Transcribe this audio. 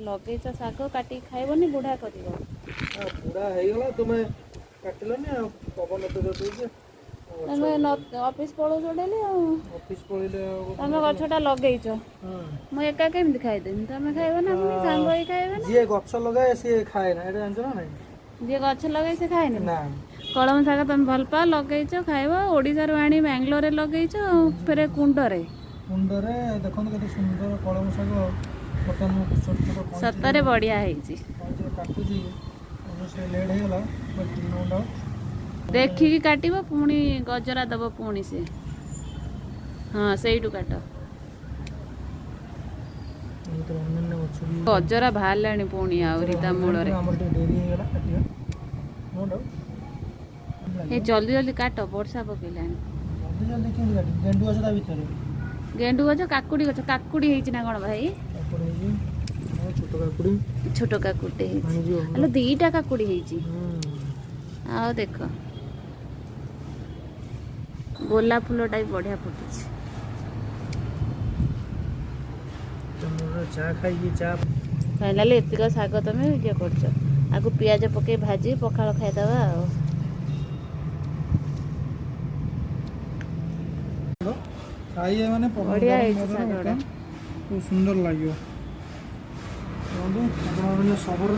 लगेच शाग काटिक खाइबनी बुढ़ा कर बुढ़ा हो तुम काटिलनि पवन तो तमें ऑफिस पळो डेली ऑफिस पळिले तमें गछटा लगेच मु एका केमती खाइदेमी तमें खाइब ना पुणी सांग होई खाइबे ना जी गछ लगाए सी खाए ना एटा जानछ ना नहीं जी गछ लगे से खाए ना कलम शाग तुम भल पा लगेच खाइब ओडिसा आनी बेंगलोर लगेच फेर कुंडरे कुंडरे देखो केते सुंदर कलम शाग बर्तमान छोट छोट सतरे बढ़िया है काटुची से लेट हो गला बट देखिकी काटिब पुणी गजरा दब पुणी से हाँ से काट गजरा बाहर पुणी आउरी मूल जल्दी जल्दी काट वर्षा पकईला गेंडू गछ काकुड़ी गछ काकुड़ी ना कौन भाई छोट काकुड़ी दीटा काकुड़ी आओ देख गोलाप फूलटा भी बढ़िया फुटुଛି चा खाई चा फाइनाली एतिक शाग तुम ये कर आगु पियाज पकई भाजी पखाड़ खाईदबा खाइए माने बढ़िया है सुंदर लगे सबुर